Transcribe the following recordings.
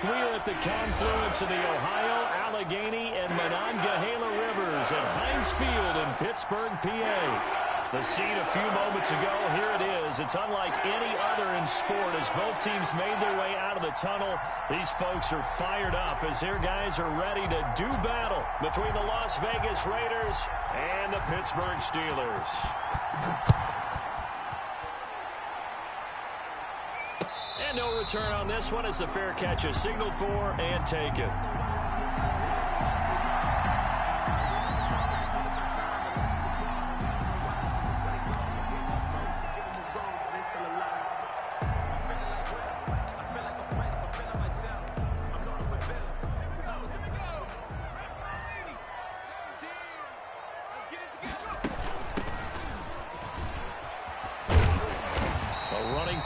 We're at the confluence of the Ohio, Allegheny, and Monongahela Rivers at Heinz Field in Pittsburgh, PA. The scene a few moments ago, here it is. It's unlike any other in sport as both teams made their way out of the tunnel. These folks are fired up as their guys are ready to do battle between the Las Vegas Raiders and the Pittsburgh Steelers. And no return on this one as the fair catch is signaled for and taken.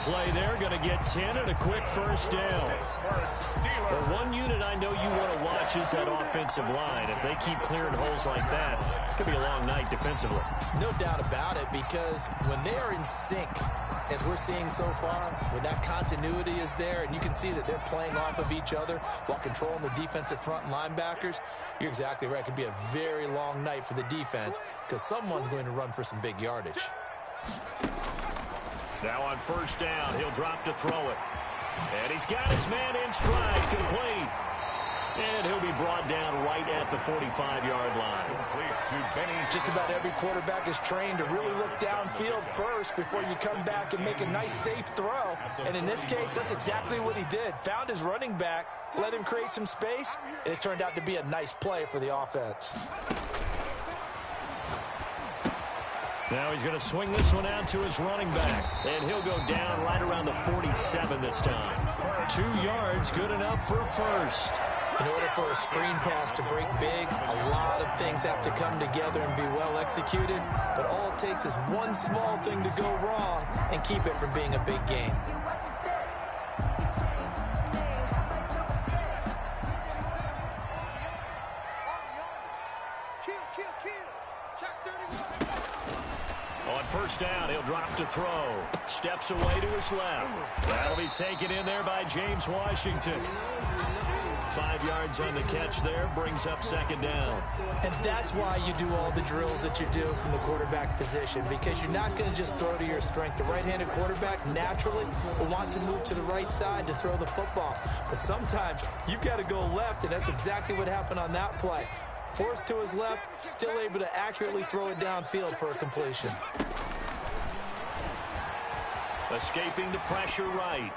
Play there, going to get 10 and a quick first down. But one unit I know you want to watch is that offensive line. If they keep clearing holes like that, it could be a long night defensively. No doubt about it, because when they are in sync, as we're seeing so far, when that continuity is there and you can see that they're playing off of each other while controlling the defensive front linebackers, you're exactly right. It could be a very long night for the defense because someone's going to run for some big yardage. Now on first down, he'll drop to throw it. And he's got his man in stride, complete. And he'll be brought down right at the 45-yard line. Just about every quarterback is trained to really look downfield first before you come back and make a nice, safe throw. And in this case, that's exactly what he did. Found his running back, let him create some space, and it turned out to be a nice play for the offense. Now he's going to swing this one out to his running back. And he'll go down right around the 47 this time. 2 yards, good enough for a first. In order for a screen pass to break big, a lot of things have to come together and be well executed. But all it takes is one small thing to go wrong and keep it from being a big game. First down, he'll drop to throw. Steps away to his left. That'll be taken in there by James Washington. 5 yards on the catch there, brings up second down. And that's why you do all the drills that you do from the quarterback position, because you're not going to just throw to your strength. The right-handed quarterback naturally will want to move to the right side to throw the football. But sometimes you've got to go left, and that's exactly what happened on that play. Forced to his left, still able to accurately throw it downfield for a completion. Escaping the pressure right.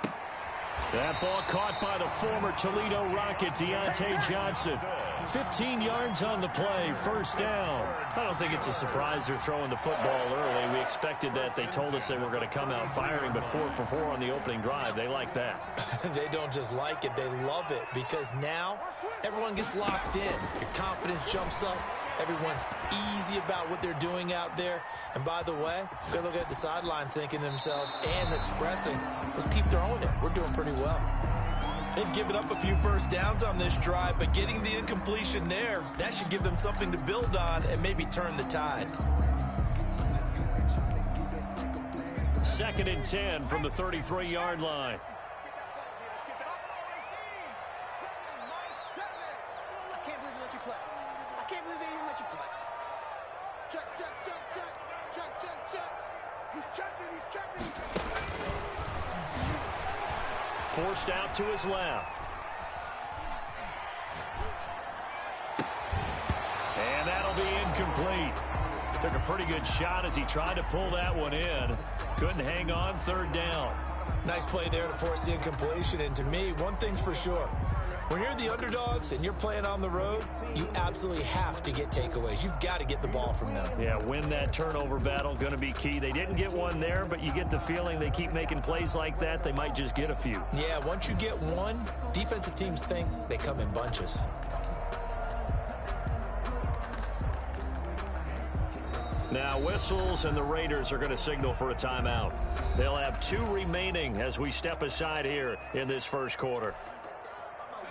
That ball caught by the former Toledo Rocket, Deontay Johnson. 15 yards on the play, first down. I don't think it's a surprise they're throwing the football early. We expected that. They told us they were going to come out firing, but 4 for 4 on the opening drive. They like that. They don't just like it, they love it, because now everyone gets locked in. Your confidence jumps up. Everyone's easy about what they're doing out there. And by the way, they look at the sideline thinking to themselves and expressing, let's keep throwing it. We're doing pretty well. They've given up a few first downs on this drive, but getting the incompletion there, that should give them something to build on and maybe turn the tide. 2nd and 10 from the 33-yard line. Forced out to his left. And that'll be incomplete. Took a pretty good shot as he tried to pull that one in. Couldn't hang on, 3rd down. Nice play there to force the incompletion. And to me, one thing's for sure. When you're the underdogs and you're playing on the road, you absolutely have to get takeaways. You've got to get the ball from them. Yeah, win that turnover battle, going to be key. They didn't get one there, but you get the feeling they keep making plays like that, they might just get a few. Yeah, once you get one, defensive teams think they come in bunches. Now whistles, and the Raiders are going to signal for a timeout. They'll have 2 remaining as we step aside here in this first quarter.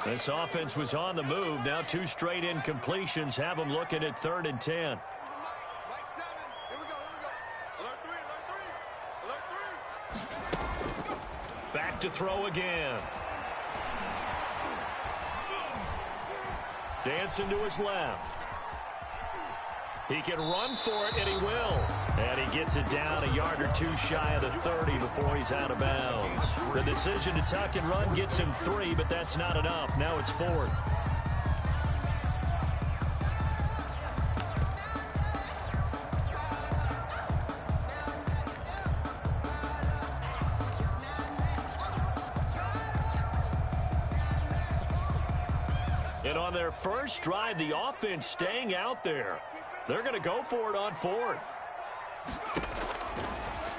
This offense was on the move. Now 2 straight incompletions have them looking at 3rd and 10. Back to throw again. Dancing to his left. He can run for it, and he will. And he gets it down a yard or two shy of the 30 before he's out of bounds. The decision to tuck and run gets him 3, but that's not enough. Now it's 4th. And on their first drive, the offense staying out there. They're going to go for it on 4th.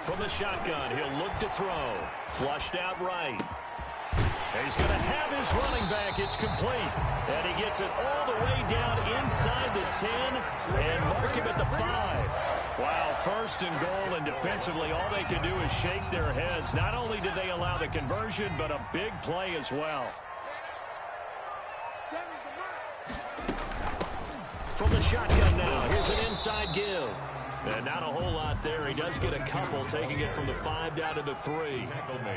From the shotgun, he'll look to throw. Flushed out right. He's going to have his running back. It's complete. And he gets it all the way down inside the 10 and mark him at the 5. Wow, 1st and goal, and defensively, all they can do is shake their heads. Not only did they allow the conversion, but a big play as well. From the shotgun now, here's an inside give. And not a whole lot there. He does get a couple, taking it from the 5 down to the 3.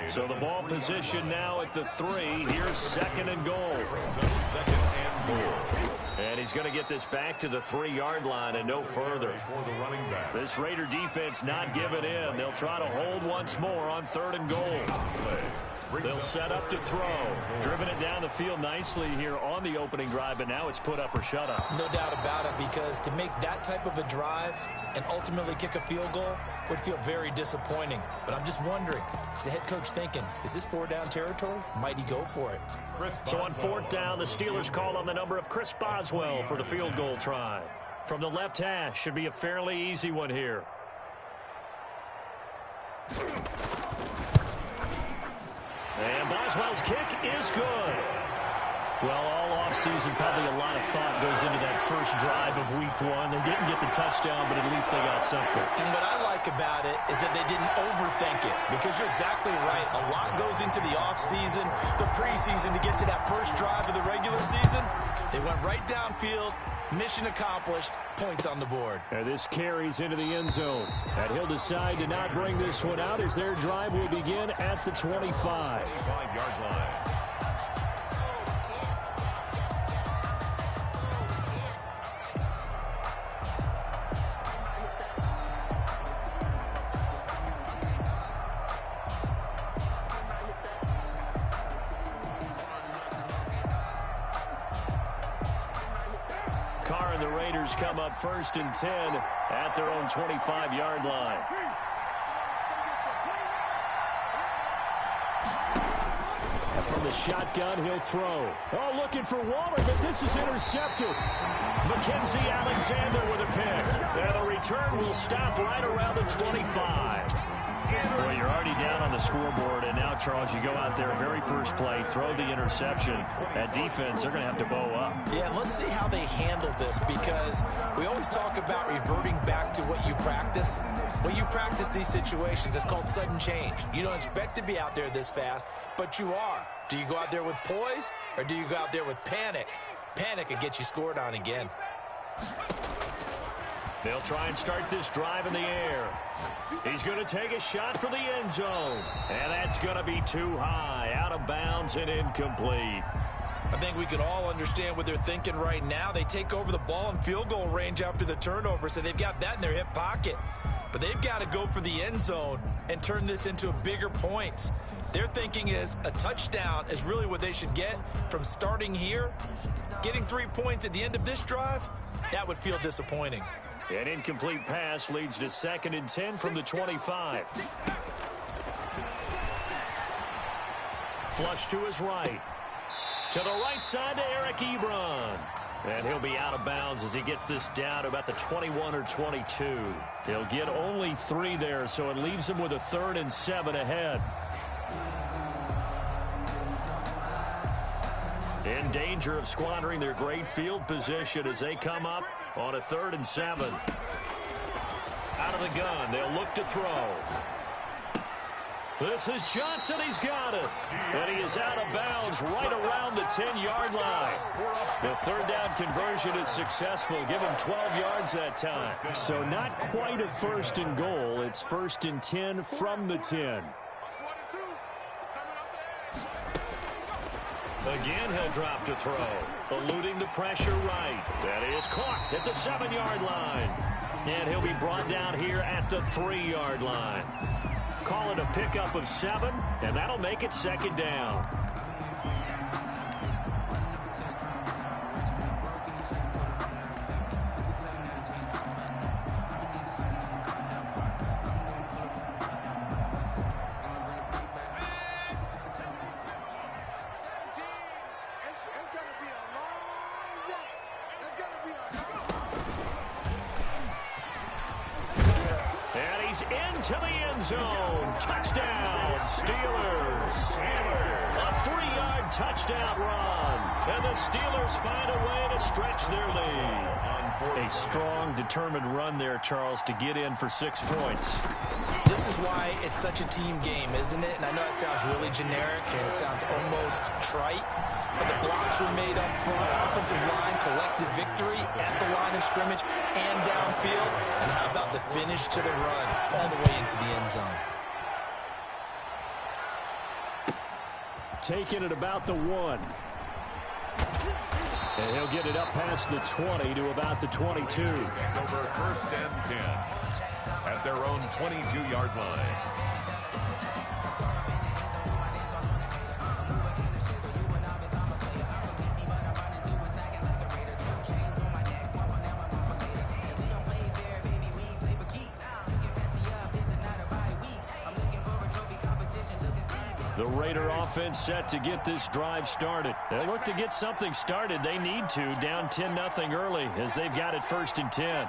So the ball position now at the 3. Here's 2nd and goal. And he's going to get this back to the 3-yard line and no further. This Raider defense not giving in. They'll try to hold once more on 3rd and goal. They'll set up to throw. Driven it down the field nicely here on the opening drive, but now it's put up or shut up. No doubt about it, because to make that type of a drive and ultimately kick a field goal would feel very disappointing. But I'm just wondering, is the head coach thinking, is this 4-down territory? Might he go for it? So on 4th down, the Steelers call on the number of Chris Boswell for the field goal try. From the left hash, should be a fairly easy one here. And Boswell's kick is good. Well, all offseason, probably a lot of thought goes into that first drive of week 1. They didn't get the touchdown, but at least they got something. And what I like about it is that they didn't overthink it, because you're exactly right. A lot goes into the offseason, the preseason, to get to that first drive of the regular season. They went right downfield. Mission accomplished. Points on the board. And this carries into the end zone. And he'll decide to not bring this one out as their drive will begin at the 25. 5-yard line. Carr and the Raiders come up 1st and 10 at their own 25-yard line. And from the shotgun, he'll throw. Oh, looking for Waller, but this is intercepted. Mackenzie Alexander with a pick. And the return will stop right around the 25. Well, you're already down on the scoreboard, and now, Charles, you go out there, very first play, throw the interception. At defense, they're going to have to bow up. Yeah, and let's see how they handle this, because we always talk about reverting back to what you practice. When you practice these situations, it's called sudden change. You don't expect to be out there this fast, but you are. Do you go out there with poise, or do you go out there with panic? Panic could get you scored on again. They'll try and start this drive in the air. He's going to take a shot for the end zone. And that's going to be too high, out of bounds and incomplete. I think we can all understand what they're thinking right now. They take over the ball in field goal range after the turnover, so they've got that in their hip pocket. But they've got to go for the end zone and turn this into a bigger points. Their thinking is a touchdown is really what they should get from starting here. Getting 3 points at the end of this drive, that would feel disappointing. An incomplete pass leads to 2nd and 10 from the 25. Flush to his right. To the right side to Eric Ebron. And he'll be out of bounds as he gets this down to about the 21 or 22. He'll get only 3 there, so it leaves him with a 3rd and 7 ahead. In danger of squandering their great field position as they come up on a 3rd and 7. Out of the gun, they'll look to throw. This is Johnson. He's got it. And he is out of bounds right around the 10-yard line. The 3rd down conversion is successful. Give him 12 yards that time. So not quite a 1st and goal. It's 1st and 10 from the 10. Again, he'll drop to throw. Eluding the pressure right. That is caught at the 7-yard line. And he'll be brought down here at the 3-yard line. Call it a pickup of 7, and that'll make it 2nd down. Into the end zone. Touchdown, Steelers. A 3-yard touchdown run. And the Steelers find a way to stretch their lead. A strong, determined run there, Charles, to get in for 6 points. This is why it's such a team game, isn't it? And I know it sounds really generic and it sounds almost trite, but the blocks were made up front. Offensive line, collective victory at the line of scrimmage and downfield. And how about the finish to the run all the way into the end zone? Taking it about the 1. And he'll get it up past the 20 to about the 22. Over 1st and 10 at their own 22-yard line. The Raider offense set to get this drive started. They'll look to get something started. They need to, down 10-0 early as they've got it 1st and 10.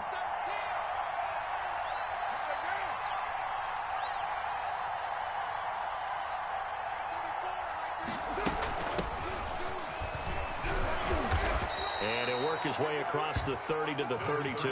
And he'll work his way across the 30 to the 32.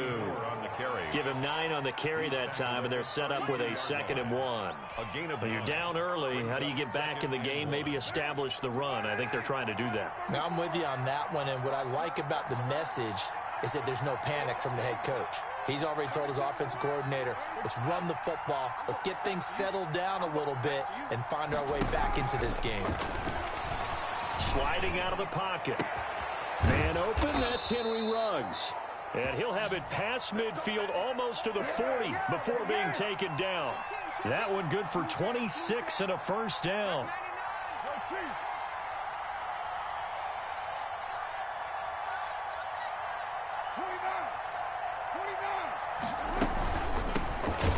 On the carry. Give him 9 on the carry that time, and they're set up with a 2nd and 1. A gain of You're down early. How do you get back in the game? Maybe establish the run. I think they're trying to do that. Now, I'm with you on that one, and what I like about the message is that there's no panic from the head coach. He's already told his offensive coordinator, let's run the football, let's get things settled down a little bit and find our way back into this game. Sliding out of the pocket. Man open, that's Henry Ruggs. And he'll have it past midfield almost to the 40 before being taken down. That one good for 26 and a 1st down.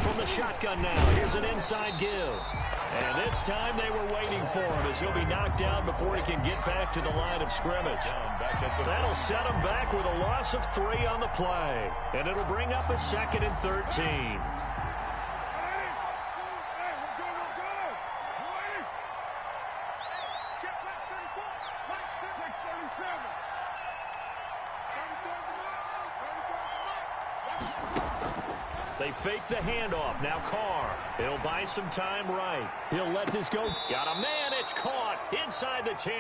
From the shotgun now, here's an inside give. And this time they were waiting for him as he'll be knocked down before he can get back to the line of scrimmage. That'll set him back with a loss of 3 on the play. And it'll bring up a 2nd and 13. They fake the handoff. Now Carr. He'll buy some time right. He'll let this go. Got a man. It's caught inside the 10.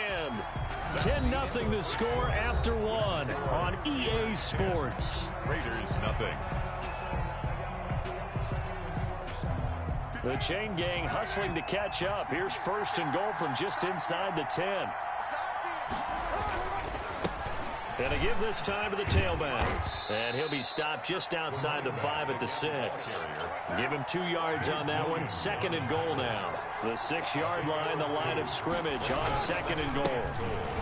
10-0 the score after 1 on EA Sports. Raiders nothing. The chain gang hustling to catch up. Here's 1st and goal from just inside the 10. And to give this time to the tailback. And he'll be stopped just outside the 5 at the 6. Give him 2 yards on that one. 2nd and goal now. The 6-yard line, the line of scrimmage on 2nd and goal.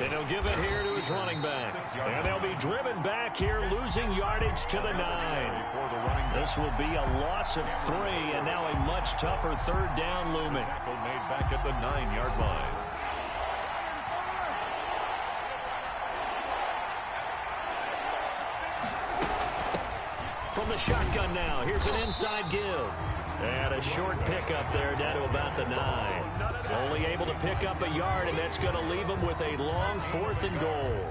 And he'll give it here to his running back. And they'll be driven back here, losing yardage to the 9. This will be a loss of 3, and now a much tougher 3rd down looming. Made back at the 9-yard line. From the shotgun now, here's an inside give. And a short pickup there down to about the 9. Only able to pick up a yard, and that's going to leave him with a long 4th and goal.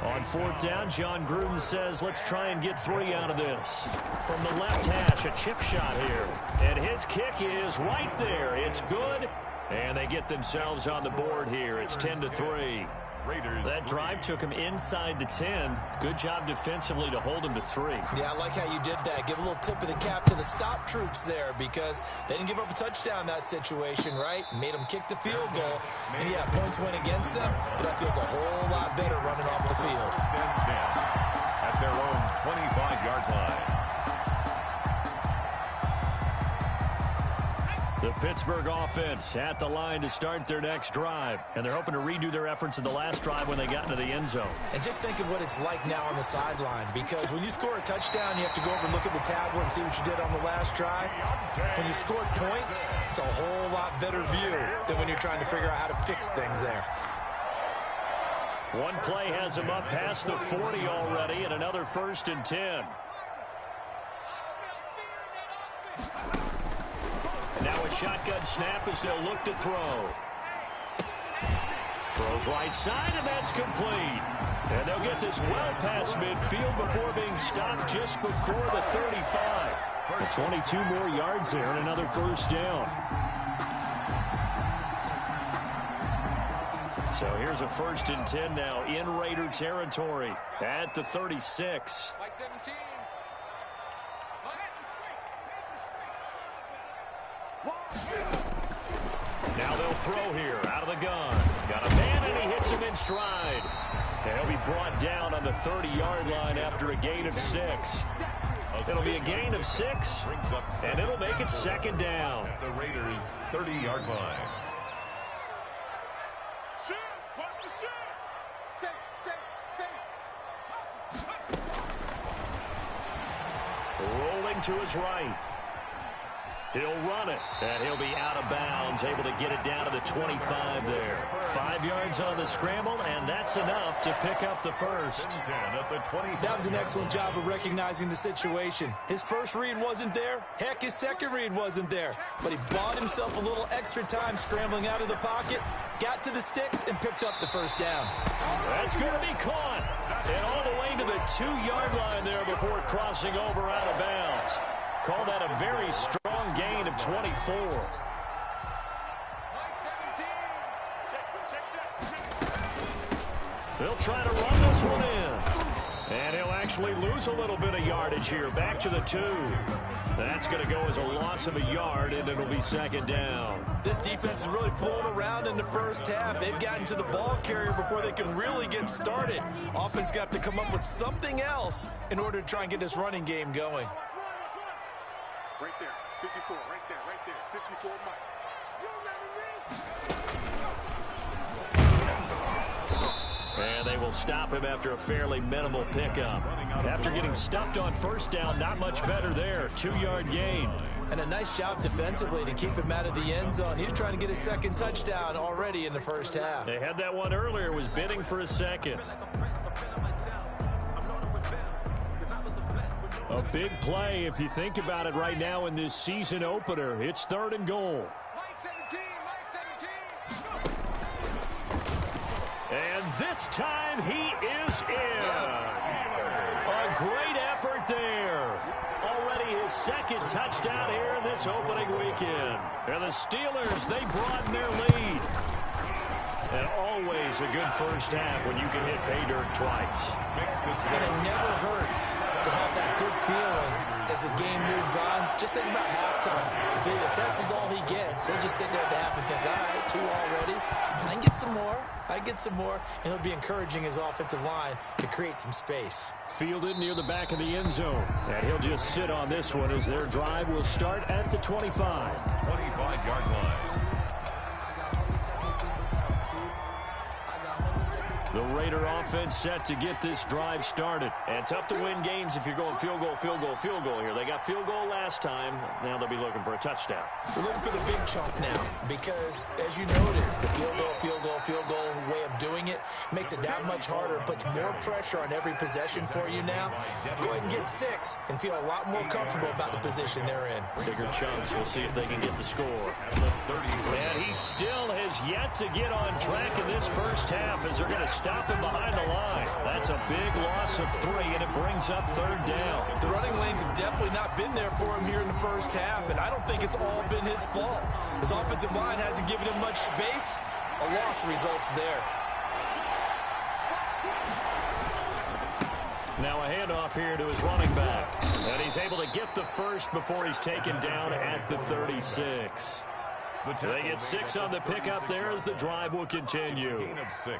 On 4th down, John Gruden says, let's try and get 3 out of this. From the left hash, a chip shot here. And his kick is right there. It's good. And they get themselves on the board here. It's 10-3. Raiders. That drive took him inside the 10. Good job defensively to hold him to 3. Yeah, I like how you did that. Give a little tip of the cap to the stop troops there because they didn't give up a touchdown in that situation, right? Made them kick the field goal. And, yeah, points went against them, but that feels a whole lot better running off the field. First and 10 at their own 25-yard line. The Pittsburgh offense at the line to start their next drive. And they're hoping to redo their efforts in the last drive when they got into the end zone. And just think of what it's like now on the sideline, because when you score a touchdown, you have to go over and look at the tablet and see what you did on the last drive. When you scored points, it's a whole lot better view than when you're trying to figure out how to fix things there. One play has him up past the 40 already, and another 1st and 10. Now a shotgun snap as they'll look to throw. Throws right side, and that's complete. And they'll get this well past midfield before being stopped just before the 35. 22 more yards there and another 1st down. So here's a 1st and 10 now in Raider territory at the 36. Like 17. Now they'll throw here out of the gun. Got a man, and he hits him in stride. And he'll be brought down on the 30-yard line after a gain of 6. It'll be a gain of 6, and it'll make it 2nd down. The Raiders' 30-yard line. Rolling to his right. He'll run it, and he'll be out of bounds, able to get it down to the 25 there. 5 yards on the scramble, and that's enough to pick up the 1st. That was an excellent job of recognizing the situation. His first read wasn't there. Heck, his second read wasn't there. But he bought himself a little extra time scrambling out of the pocket, got to the sticks, and picked up the 1st down. That's going to be caught. And all the way to the 2-yard line there before crossing over out of bounds. Call that a very strong gain of 24. They'll try to run this one in. And he'll actually lose a little bit of yardage here. Back to the 2. That's going to go as a loss of a yard, and it'll be 2nd down. This defense is really flown around in the first half. They've gotten to the ball carrier before they can really get started. Offense got to come up with something else in order to try and get this running game going. Right there, 54, right there, 54, Mike. And they will stop him after a fairly minimal pickup. After getting stuffed on 1st down, not much better there. 2-yard gain. And a nice job defensively to keep him out of the end zone. He was trying to get his 2nd touchdown already in the first half. They had that one earlier, was bidding for a 2nd. A big play if you think about it right now in this season opener. It's 3rd and goal. And this time he is in. Yes. A great effort there. Already his 2nd touchdown here in this opening weekend. And the Steelers, they broaden their lead. And always a good first half when you can hit pay dirt twice. And it never hurts to have that good feeling as the game moves on. Just think about halftime. If that's all he gets, he'll just sit there at the half and think, all right, 2 already. I can get some more. I get some more. And he'll be encouraging his offensive line to create some space. Fielded near the back of the end zone. And he'll just sit on this one as their drive will start at the 25. 25-yard line. The Raider offense set to get this drive started. And tough to win games if you're going field goal, field goal, field goal here. They got field goal last time. Now they'll be looking for a touchdown. We're looking for the big chunk now because, as you noted, the field goal way of doing it makes it that much harder and puts more pressure on every possession for you now. Go ahead and get 6 and feel a lot more comfortable about the position they're in. Bigger chunks. We'll see if they can get the score. And he still has yet to get on track in this first half as they're going to stop him behind the line. That's a big loss of 3, and it brings up 3rd down. The running lanes have definitely not been there for him here in the first half, and I don't think it's all been his fault. His offensive line hasn't given him much space. A loss results there. Now a handoff here to his running back. And he's able to get the first before he's taken down at the 36. They get 6 on the pickup there as the drive will continue. Gain of 6.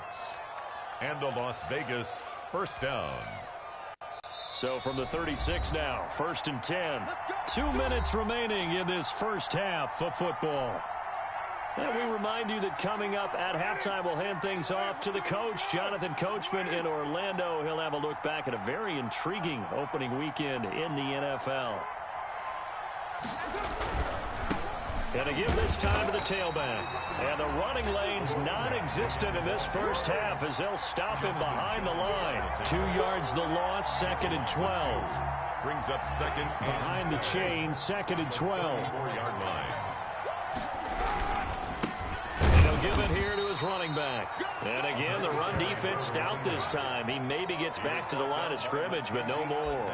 And a Las Vegas first down. So from the 36 now, 1st and 10. 2 minutes remaining in this first half of football. And we remind you that coming up at halftime, we'll hand things off to the coach, Jonathan Coachman in Orlando. He'll have a look back at a very intriguing opening weekend in the NFL. And to give this time to the tailback. And the running lane's non-existent in this first half as they'll stop him behind the line. 2 yards the loss, 2nd and 12. Brings up second. Behind the chain, 2nd and 12. 4-yard line. Give it here to his running back. And again, the run defense stout this time. He maybe gets back to the line of scrimmage, but no more.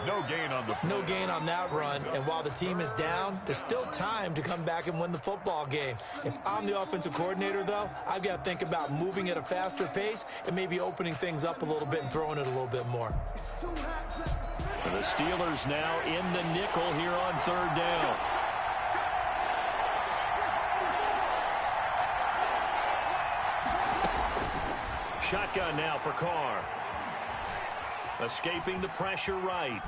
No gain on the play. No gain on that run. And while the team is down, there's still time to come back and win the football game. If I'm the offensive coordinator, though, I've got to think about moving at a faster pace and maybe opening things up a little bit and throwing it a little bit more. And the Steelers now in the nickel here on 3rd down. Shotgun now for Carr. Escaping the pressure right.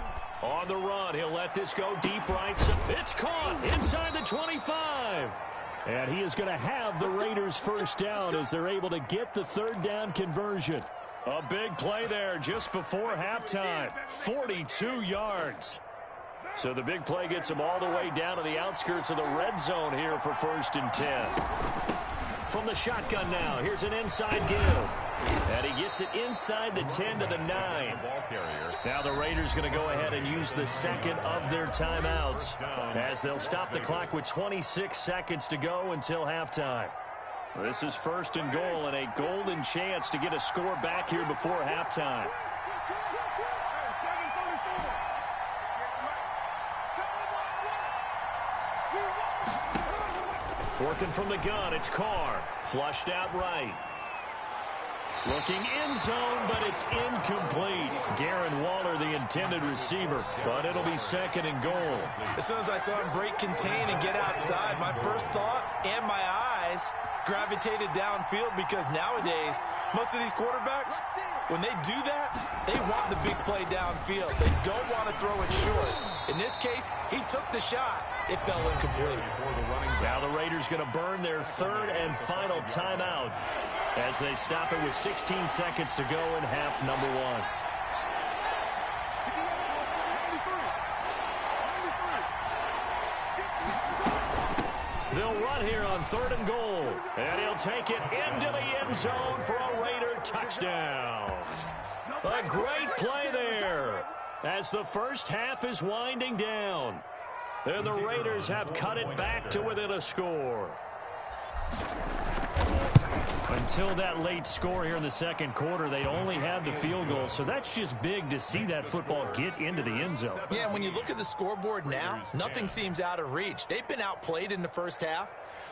On the run, he'll let this go deep right. It's caught inside the 25. And he is going to have the Raiders first down as they're able to get the 3rd down conversion. A big play there just before halftime. 42 yards. So the big play gets him all the way down to the outskirts of the red zone here for 1st and 10. From the shotgun now, here's an inside give. And he gets it inside the 10 to the 9. Now the Raiders going to go ahead and use the 2nd of their timeouts as they'll stop the clock with 26 seconds to go until halftime. This is 1st and goal and a golden chance to get a score back here before halftime. Working from the gun, it's Carr. Flushed out right. Looking end zone, but it's incomplete. Darren Waller, the intended receiver, but it'll be 2nd and goal. As soon as I saw him break contain and get outside, my first thought and my eyes gravitated downfield because nowadays, most of these quarterbacks, when they do that, they want the big play downfield. They don't want to throw it short. In this case, he took the shot. It fell incomplete. Now the Raiders going to burn their 3rd and final timeout as they stop it with 16 seconds to go in half number 1. They'll run here on 3rd and goal. And he'll take it into the end zone for a Raider touchdown. A great play there as the first half is winding down. And the Raiders have cut it back to within a score. Until that late score here in the 2nd quarter, they'd only had the field goal, so that's just big to see that football get into the end zone. Yeah, and when you look at the scoreboard now, nothing seems out of reach. They've been outplayed in the first half,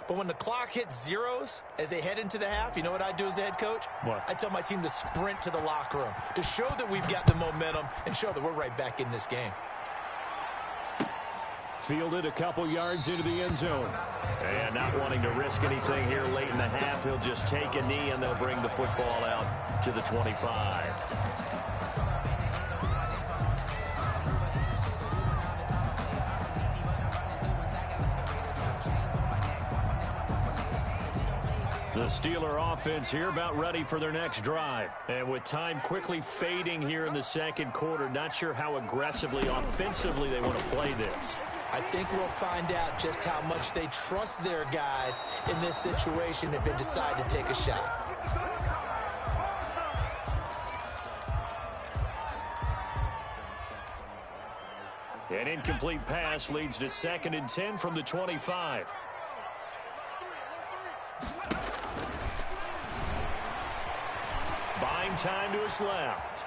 but when the clock hits zeros as they head into the half, you know what I do as the head coach? What? I tell my team to sprint to the locker room to show that we've got the momentum and show that we're right back in this game. Fielded a couple yards into the end zone. And not wanting to risk anything here late in the half, he'll just take a knee and they'll bring the football out to the 25. The Steeler offense here about ready for their next drive. And with time quickly fading here in the 2nd quarter, not sure how aggressively, offensively they want to play this. I think we'll find out just how much they trust their guys in this situation if they decide to take a shot. An incomplete pass leads to 2nd and 10 from the 25. Buying time to his left.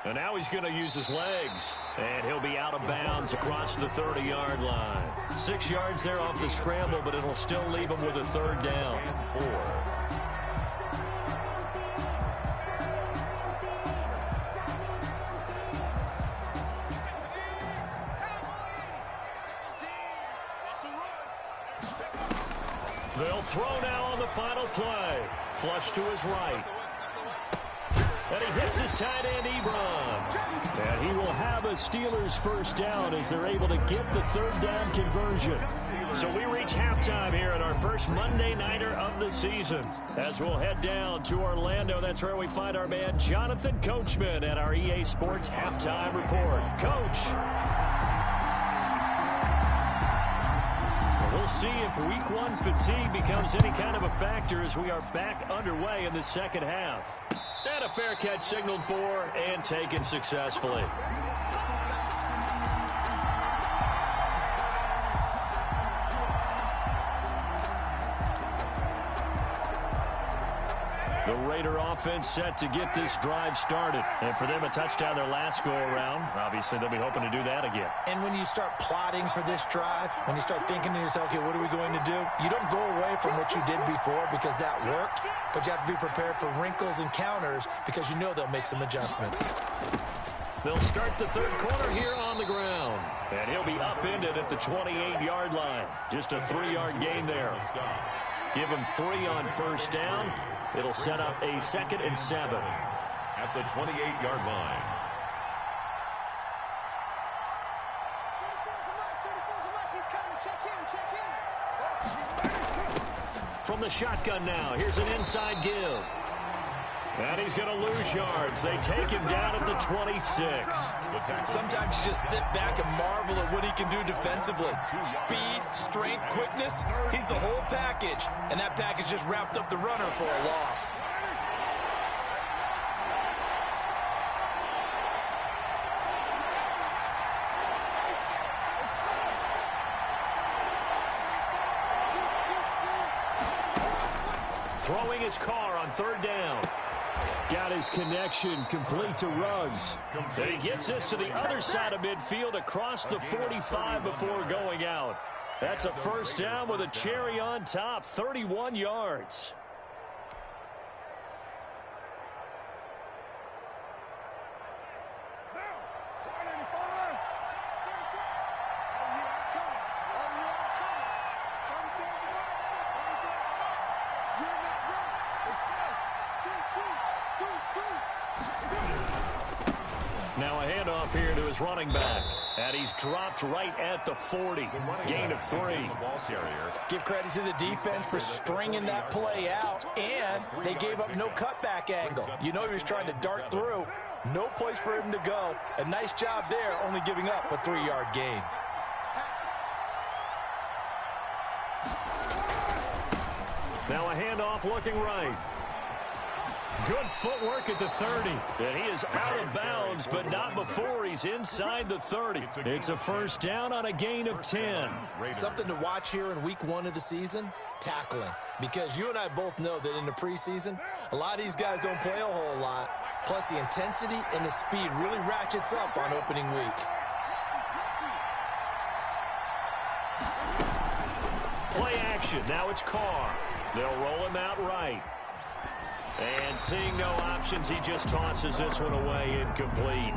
And now he's going to use his legs. And he'll be out of bounds across the 30-yard line. 6 yards there off the scramble, but it'll still leave him with a 3rd down. throw now on the final play. Flush to his right. And he hits his tight end, Ebron. And he will have a Steelers first down as they're able to get the third down conversion. So we reach halftime here at our first Monday Nighter of the season. As we'll head down to Orlando, that's where we find our man Jonathan Coachman at our EA Sports Halftime Report. Coach. We'll see if week one fatigue becomes any kind of a factor as we are back underway in the second half. And a fair catch signaled for and taken successfully. The Raider offense set to get this drive started. And for them, a touchdown their last go-around. Obviously, they'll be hoping to do that again. And when you start plotting for this drive, when you start thinking to yourself, okay, what are we going to do? You don't go away from what you did before because that worked, but you have to be prepared for wrinkles and counters because you know they'll make some adjustments. They'll start the third quarter here on the ground. And he'll be upended at the 28-yard line. Just a 3-yard gain there. Give him 3 on first down. It'll set up a 2nd and 7. At the 28-yard line. From the shotgun now, here's an inside give. And he's going to lose yards. They take him down at the 26. Sometimes you just sit back and marvel at what he can do defensively. Speed, strength, quickness, he's the whole package. And that package just wrapped up the runner for a loss. Throwing his car on third down. Got his connection complete to Ruggs. And he gets this to the other side of midfield across the 45 before going out. That's a first down with a cherry on top, 31 yards. Now a handoff here to his running back. And he's dropped right at the 40. Gain of 3. Give credit to the defense for stringing that play out. And they gave up no cutback angle. You know he was trying to dart through. No place for him to go. A nice job there, only giving up a 3-yard gain. Now a handoff looking right. Good footwork at the 30. And he is out of bounds, but not before he's inside the 30. It's a first down on a gain of 10. Something to watch here in week 1 of the season, tackling. Because you and I both know that in the preseason, a lot of these guys don't play a whole lot. Plus the intensity and the speed really ratchets up on opening week. Play action. Now it's Carr. They'll roll him out right. And seeing no options, he just tosses this one away incomplete.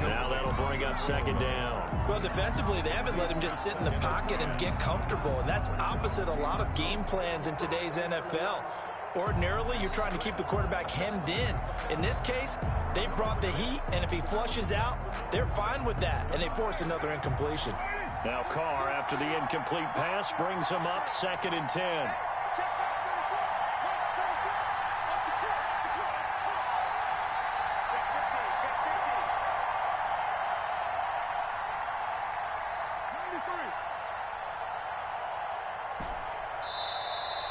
Now that'll bring up second down. Well, defensively, they haven't let him just sit in the pocket and get comfortable, and that's opposite a lot of game plans in today's NFL. Ordinarily, you're trying to keep the quarterback hemmed in. In this case, they brought the heat, and if he flushes out, they're fine with that, and they force another incompletion. Now Carr, after the incomplete pass, brings him up 2nd and 10.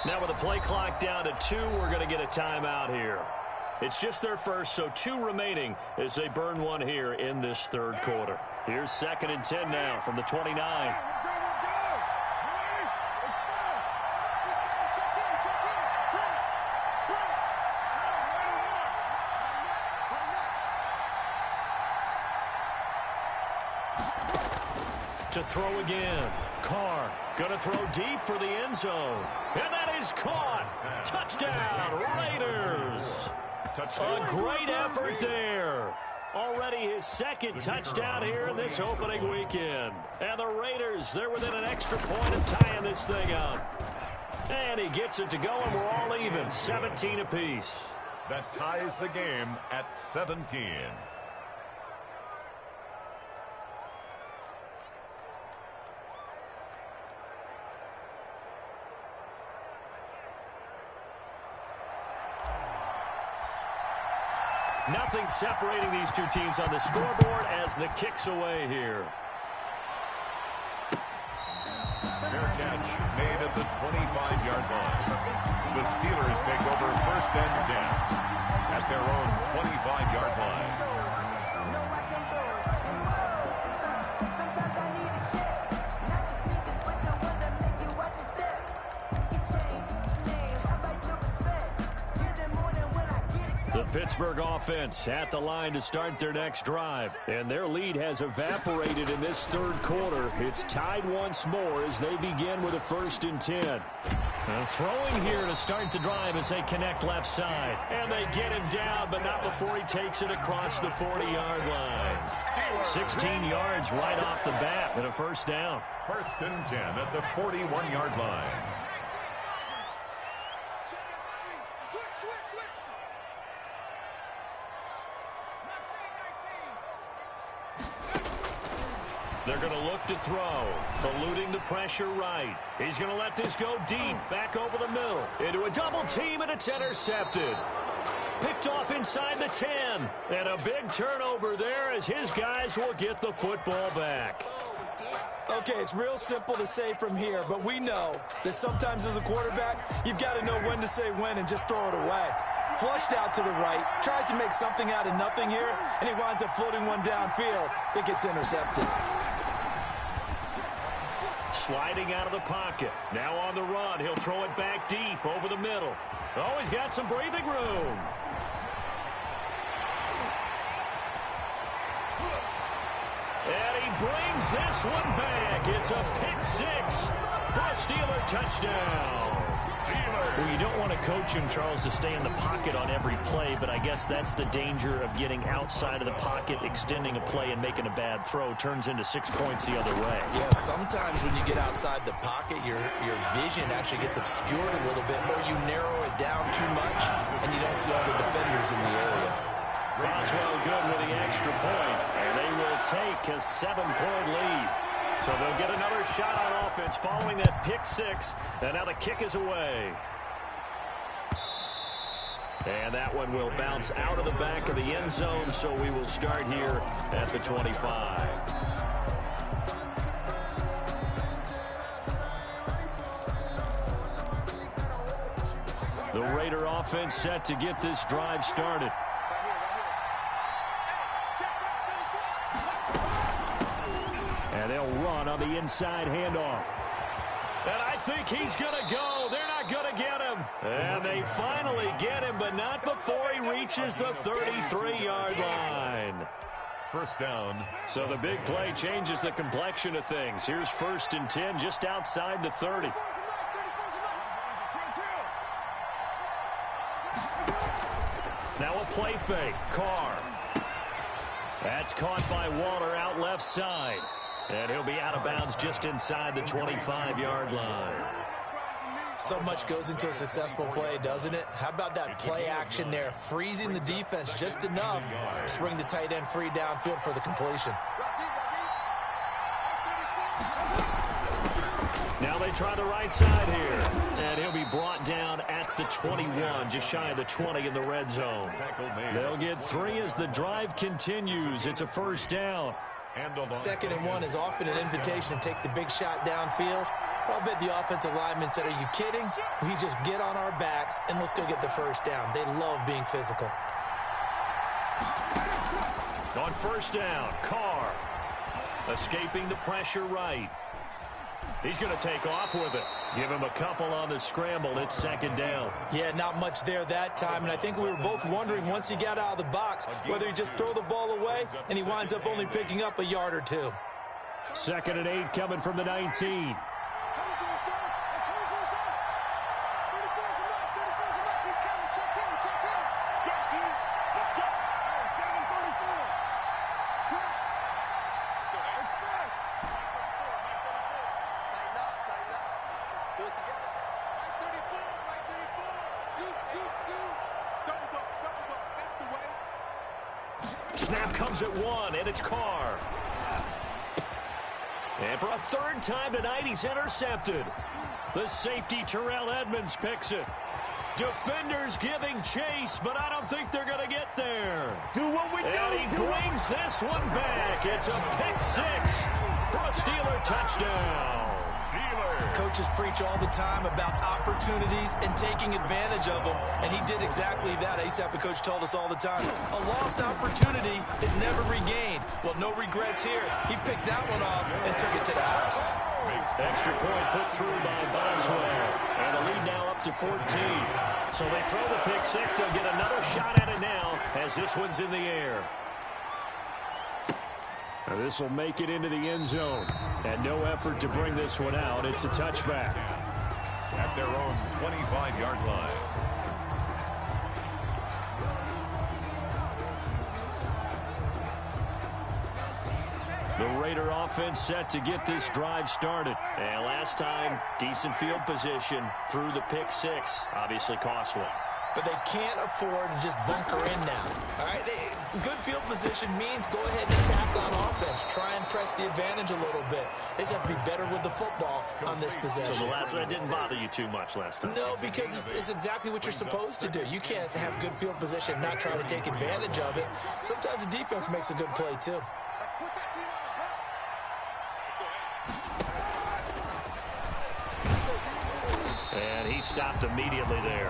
Now with the play clock down to 2, we're going to get a timeout here. It's just their first, so 2 remaining as they burn one here in this third quarter. Here's 2nd and 10 now from the 29. To throw again. Carr going to throw deep for the end zone. And that is caught. Touchdown, Raiders. A great effort there. Already his 2nd touchdown here in this opening weekend. And the Raiders, they're within an extra point of tying this thing up. And he gets it to go, and we're all even, 17 apiece. That ties the game at 17. Nothing separating these two teams on the scoreboard as the kick's away here. Fair catch made at the 25-yard line. The Steelers take over 1st and 10 at their own 25-yard line. The Pittsburgh offense at the line to start their next drive. And their lead has evaporated in this third quarter. It's tied once more as they begin with a 1st and 10. Throwing here to start the drive as they connect left side. And they get him down, but not before he takes it across the 40-yard line. 16 yards right off the bat and a 1st down. 1st and 10 at the 41-yard line. They're going to look to throw, eluding the pressure right. He's going to let this go deep, back over the middle, into a double team, and it's intercepted. Picked off inside the 10, and a big turnover there as his guys will get the football back. Okay, it's real simple to say from here, but we know that sometimes as a quarterback, you've got to know when to say when and just throw it away. Flushed out to the right, tries to make something out of nothing here, and he winds up floating one downfield that gets intercepted. Sliding out of the pocket. Now on the run. He'll throw it back deep over the middle. Oh, he's got some breathing room. And he brings this one back. It's a pick 6 for a Steeler touchdown. Well, you don't want to coach him, Charles, to stay in the pocket on every play, but I guess that's the danger of getting outside of the pocket, extending a play, and making a bad throw. Turns into 6 points the other way. Yeah, sometimes when you get outside the pocket, your vision actually gets obscured a little bit, or you narrow it down too much, and you don't see all the defenders in the area. Roswell good with the extra point, and they will take a 7-point lead. So they'll get another shot on offense following that pick 6, and now the kick is away. And that one will bounce out of the back of the end zone, so we will start here at the 25. The Raider offense set to get this drive started. And they'll run on the inside handoff. And I think he's going to go. They're not going to get him. And they finally get him, but not before he reaches the 33-yard line. 1st down. So the big play changes the complexion of things. Here's 1st and 10 just outside the 30. Now a play fake. Carr. That's caught by Waller out left side. And he'll be out of bounds just inside the 25-yard line. So much goes into a successful play, doesn't it? How about that play action there, freezing the defense just enough to bring the tight end free downfield for the completion. Now they try the right side here. And he'll be brought down at the 21, just shy of the 20 in the red zone. They'll get 3 as the drive continues. It's a 1st down. 2nd and 1 is often an invitation to take the big shot downfield. I'll bet the offensive lineman said, are you kidding? We just get on our backs and let's go get the 1st down. They love being physical. On 1st down, Carr escaping the pressure right. He's going to take off with it. Give him a couple on the scramble. It's 2nd down. Yeah, not much there that time. And I think we were both wondering once he got out of the box whether he just throw the ball away and he winds up only picking up a yard or 2. 2nd and 8 coming from the 19. snap comes at 1, and it's Carr. And for a third time tonight, he's intercepted. The safety, Terrell Edmonds, picks it. Defenders giving chase, but I don't think they're going to get there. Do what we do. And he brings this one back. It's a pick 6 for a Steeler touchdown. Coaches preach all the time about opportunities and taking advantage of them, and he did exactly that. I used to have a coach told us all the time, a lost opportunity is never regained. Well, no regrets here. He picked that one off and took it to the house. Extra point put through by Boswell, and the lead now up to 14. So they throw the pick 6. They'll get another shot at it now as this one's in the air. Now this will make it into the end zone. And no effort to bring this one out. It's a touchback. At their own 25-yard line. The Raider offense set to get this drive started. And last time, decent field position through the pick 6. Obviously costly. But they can't afford to just bunker in now. All right, good field position means go ahead and attack on offense. Try and press the advantage a little bit. They just have to be better with the football on this possession. So the last one didn't bother you too much last time? No, because it's exactly what you're supposed to do. You can't have good field position and not try to take advantage of it. Sometimes the defense makes a good play, too. And he stopped immediately there.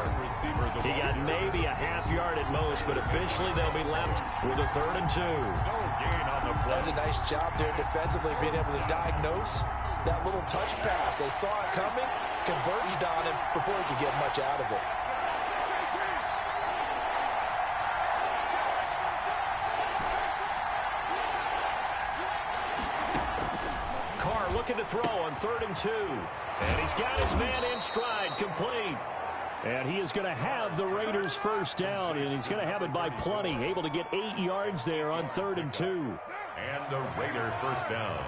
He got maybe a half yard at most, but eventually they'll be left with a 3rd and 2. That's a nice job there defensively, being able to diagnose that little touch pass. They saw it coming, converged on him before he could get much out of it. Carr looking to throw on 3rd and 2. And he's got his man in stride, complete. And he is going to have the Raiders first down, and he's going to have it by plenty. Able to get 8 yards there on 3rd and 2. And the Raider first down.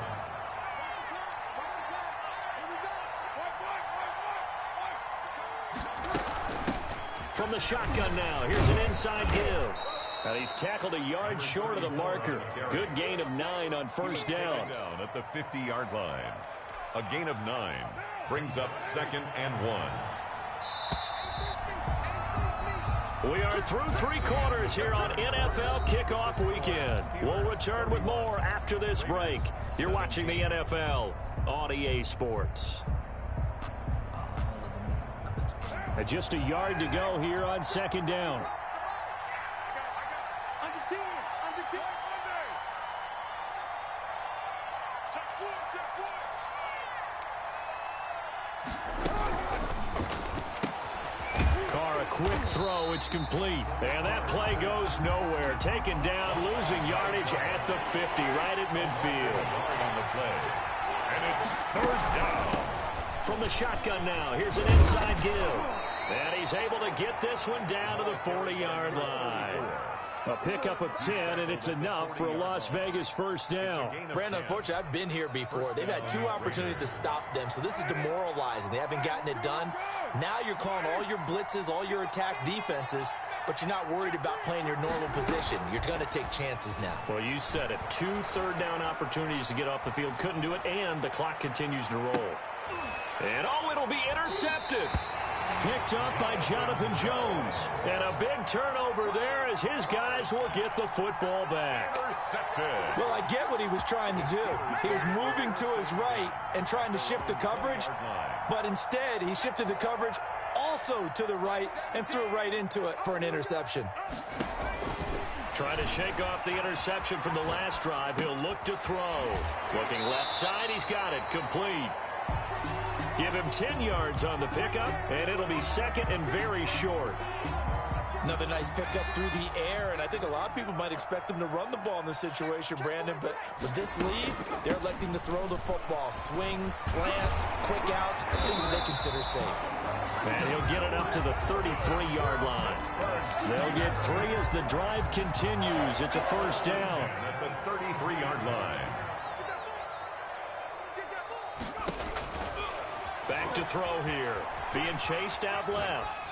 From the shotgun now, here's an inside give. And he's tackled a yard short of the marker. Good gain of 9 on first down. At the 50-yard line. A gain of 9 brings up 2nd and 1. We are through 3 quarters here on NFL Kickoff Weekend. We'll return with more after this break. You're watching the NFL on EA Sports. And just a yard to go here on 2nd down. Quick throw, it's complete. And that play goes nowhere. Taken down, losing yardage at the 50, right at midfield. On the play. And it's 3rd down. From the shotgun now, here's an inside give. And he's able to get this one down to the 40-yard line. A pickup of 10, and it's enough for a Las Vegas first down. Brandon, unfortunately, I've been here before. They've had 2 opportunities to stop them, so this is demoralizing. They haven't gotten it done. Now you're calling all your blitzes, all your attack defenses, but you're not worried about playing your normal position. You're going to take chances now. Well, you said it. 2 third-down opportunities to get off the field. Couldn't do it, and the clock continues to roll. And, oh, it'll be intercepted. Picked up by Jonathan Jones. And a big turnover there as his guys will get the football back. Well, I get what he was trying to do. He was moving to his right and trying to shift the coverage, but instead he shifted the coverage also to the right and threw right into it for an interception. Trying to shake off the interception from the last drive. He'll look to throw. Looking left side, he's got it. Complete. Give him 10 yards on the pickup, and it'll be 2nd and very short. Another nice pickup through the air, and I think a lot of people might expect them to run the ball in this situation, Brandon, but with this lead, they're electing to throw the football. Swings, slants, quick outs, things that they consider safe. And he'll get it up to the 33-yard line. They'll get 3 as the drive continues. It's a first down. At the 33-yard line. Back to throw here. Being chased out left.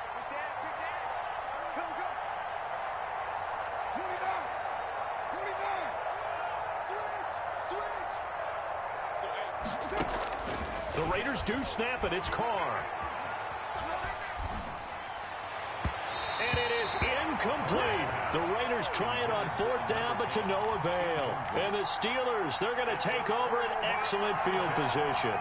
The Raiders do snap it. It's Carr. And it is incomplete. The Raiders try it on 4th down, but to no avail. And the Steelers, they're going to take over an excellent field position.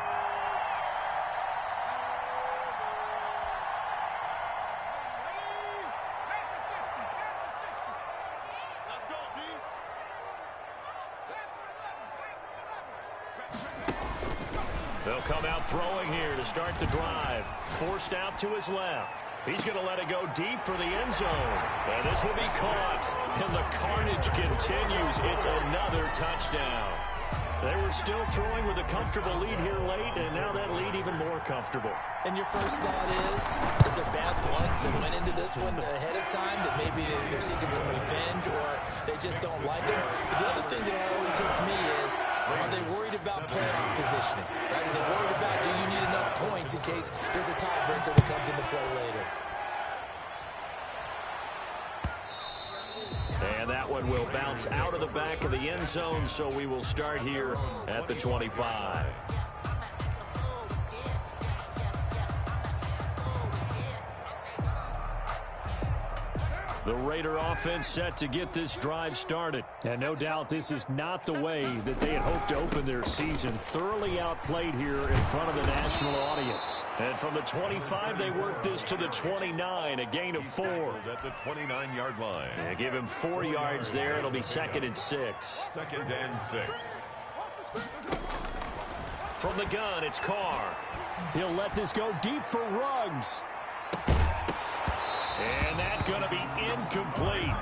They'll come out throwing here to start the drive. Forced out to his left. He's going to let it go deep for the end zone. And this will be caught. And the carnage continues. It's another touchdown. They were still throwing with a comfortable lead here late, and now that lead even more comfortable. And your first thought is there bad blood that went into this one ahead of time, that maybe they're seeking some revenge or they just don't like him? But the other thing that always hits me is, are they worried about playoff positioning? Right? Are they worried about, do you need enough points in case there's a tiebreaker that comes into play later? And that one will bounce out of the back of the end zone, so we will start here at the 25. The Raider offense set to get this drive started. And no doubt this is not the way that they had hoped to open their season. Thoroughly outplayed here in front of the national audience. And from the 25, they work this to the 29, a gain of 4. At the 29-yard line. Yeah, give him 4 yards there. It'll be 2nd and 6. 2nd and 6. From the gun, it's Carr. He'll let this go deep for Ruggs. And that's going to be incomplete.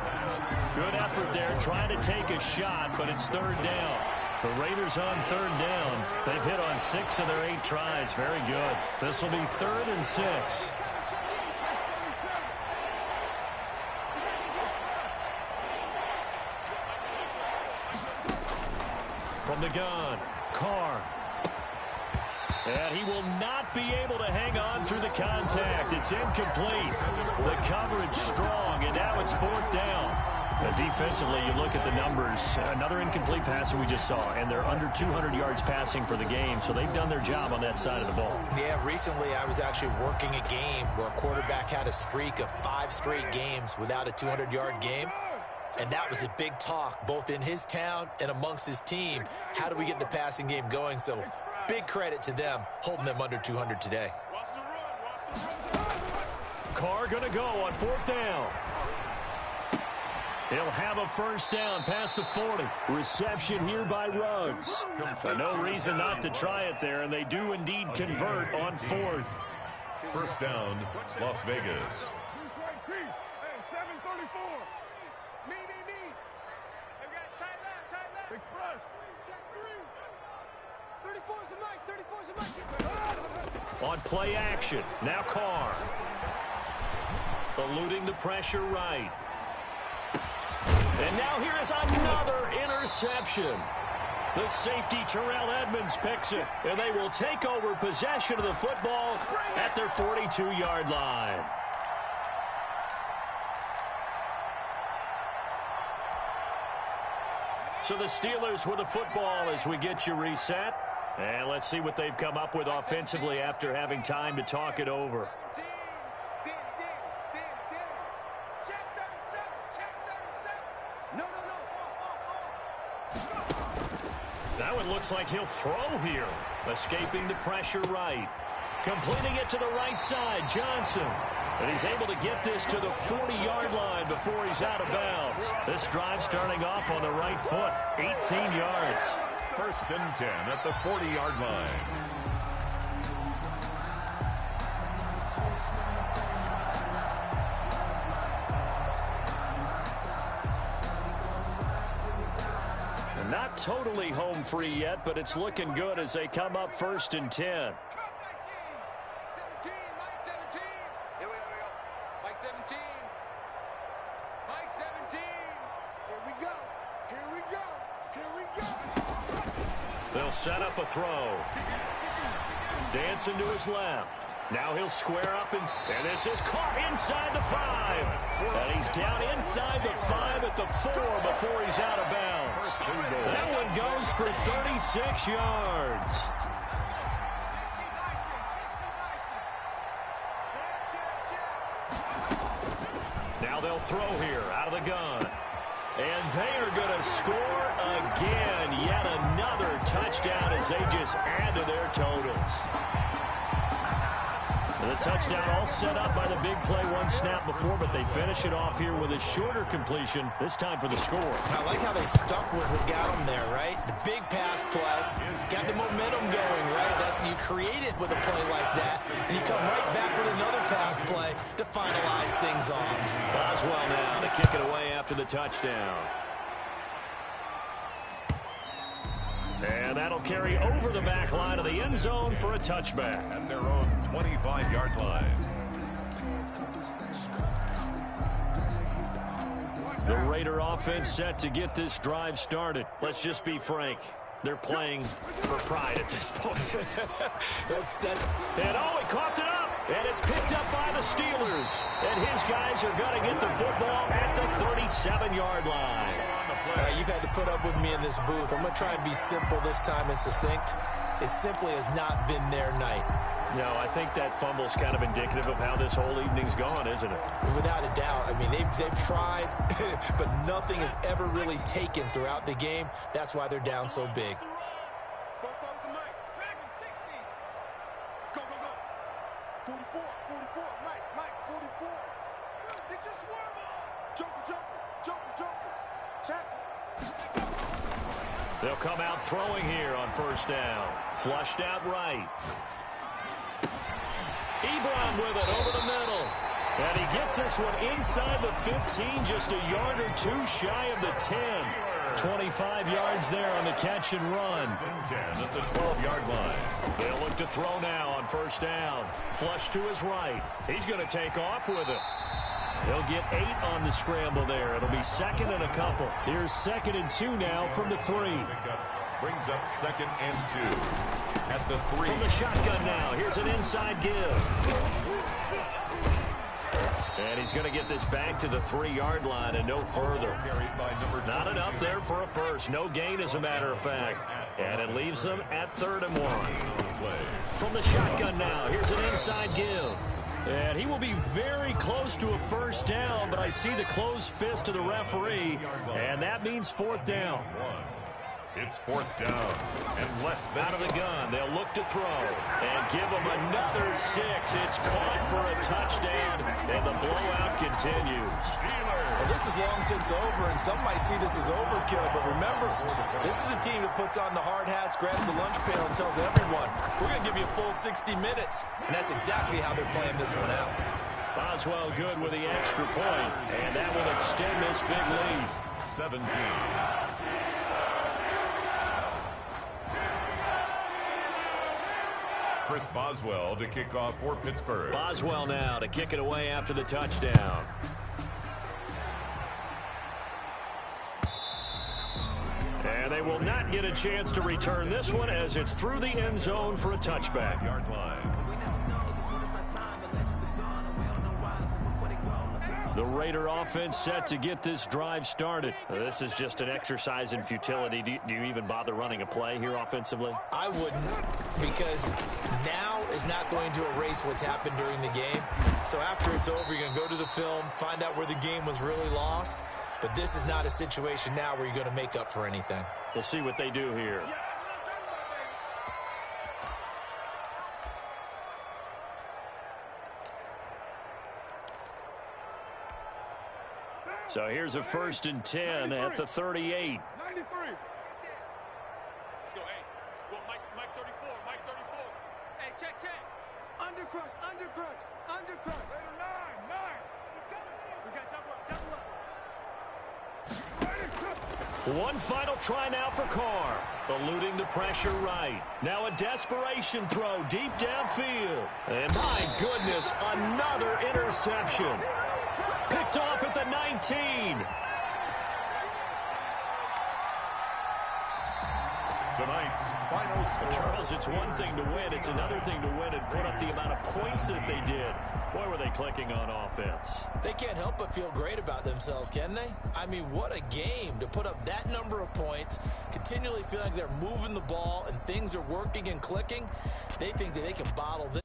Good effort there trying to take a shot, but it's 3rd down. The Raiders on 3rd down. They've hit on 6 of their 8 tries. Very good. This will be 3rd and 6. From the gun, Carr. And he will not be able to hang on through the contact. It's incomplete. The coverage strong, and now it's 4th down. Defensively, you look at the numbers. Another incomplete pass that we just saw, and they're under 200 yards passing for the game, so they've done their job on that side of the ball. Yeah, recently I was actually working a game where a quarterback had a streak of 5 straight games without a 200-yard game. And that was a big talk, both in his town and amongst his team. How do we get the passing game going? So big credit to them, holding them under 200 today. Carr going to go on 4th down. He'll have a 1st down past the 40. Reception here by Ruggs. No reason not to try it there, and they do indeed convert on 4th. 1st down, Las Vegas. On play action, now Carr. Eluding the pressure right. And now here is another interception. The safety, Terrell Edmonds, picks it. And they will take over possession of the football at their 42-yard line. So the Steelers with the football as we get you reset. And let's see what they've come up with offensively after having time to talk it over. That one looks like he'll throw here. Escaping the pressure right. Completing it to the right side, Johnson. And he's able to get this to the 40-yard line before he's out of bounds. This drive starting off on the right foot, 18 yards. 1st and 10 at the 40-yard line. Not totally home free yet, but it's looking good as they come up 1st and 10. They'll set up a throw. Dancing to his left. Now he'll square up, and this is caught inside the 5. And he's down inside the 5 at the 4 before he's out of bounds. That one goes for 36 yards. Now they'll throw here out of the gun. And they are going to score again. Yet another touchdown as they just add to their totals. The touchdown all set up by the big play one snap before, but they finish it off here with a shorter completion, this time for the score. I like how they stuck with what got them there, right? The big pass play, got the momentum going, right? That's you create it with a play like that, and you come right back with another pass play to finalize things off. Boswell now to kick it away after the touchdown. And that'll carry over the back line of the end zone for a touchback. At their own 25-yard line. The Raider offense set to get this drive started. Let's just be frank. They're playing for pride at this point. And oh, he coughed it up. And it's picked up by the Steelers. And his guys are going to get the football at the 37-yard line. You've had to put up with me in this booth. I'm going to try and be simple this time and succinct. It simply has not been their night. No, I think that fumble's kind of indicative of how this whole evening's gone, isn't it? Without a doubt. I mean, they've tried, but nothing has ever really taken throughout the game. That's why they're down so big. Go, go, go. 44, 44. Mike, 44. Get your swerve on. Joker. Tackle. They'll come out throwing here on first down. Flushed out right. Ebron with it over the middle. And he gets this one inside the 15, just a yard or two shy of the 10. 25 yards there on the catch and run. 10 at the 12-yard line. They'll look to throw now on first down. Flush to his right. He's going to take off with it. He'll get 8 on the scramble there. It'll be second and a couple. Here's 2nd and 2 now from the 3. Brings up 2nd and 2 at the 3. From the shotgun now. Here's an inside give. And he's going to get this back to the 3-yard line and no further. Not enough there for a first. No gain, as a matter of fact. And it leaves them at 3rd and 1. From the shotgun now. Here's an inside give. And he will be very close to a first down, but I see the closed fist of the referee, and that means 4th down. It's 4th down and less than. Out of the gun, they'll look to throw and give him another 6. It's caught for a touchdown, and the blowout continues. Well, this is long since over, and some might see this as overkill, but remember, this is a team that puts on the hard hats, grabs the lunch pail, and tells everyone, we're going to give you a full 60 minutes, and that's exactly how they're playing this one out. Boswell good with the extra point, and that will extend this big lead. 17. Chris Boswell to kick off for Pittsburgh. Boswell now to kick it away after the touchdown. And they will not get a chance to return this one as it's through the end zone for a touchback. Yard line. The Raider offense set to get this drive started. This is just an exercise in futility. Do you even bother running a play here offensively? I wouldn't, because now is not going to erase what's happened during the game. So after it's over, you're going to go to the film, find out where the game was really lost. But this is not a situation now where you're going to make up for anything. We'll see what they do here. So here's a 1st and 10 at the 38. 93. Let's go, hey. Well, Mike 34, Mike 34. Hey, check. Undercrush. Raider 9. Let's go. We got double up. One final try now for Carr. Eluding the pressure right. Now a desperation throw deep downfield. And my goodness, another interception. Picked off at the 19. Tonight's final score. Charles, it's one thing to win. It's another thing to win and put up the amount of points that they did. Boy, were they clicking on offense. They can't help but feel great about themselves, can they? I mean, what a game to put up that number of points, continually feel like they're moving the ball and things are working and clicking. They think that they can bottle this.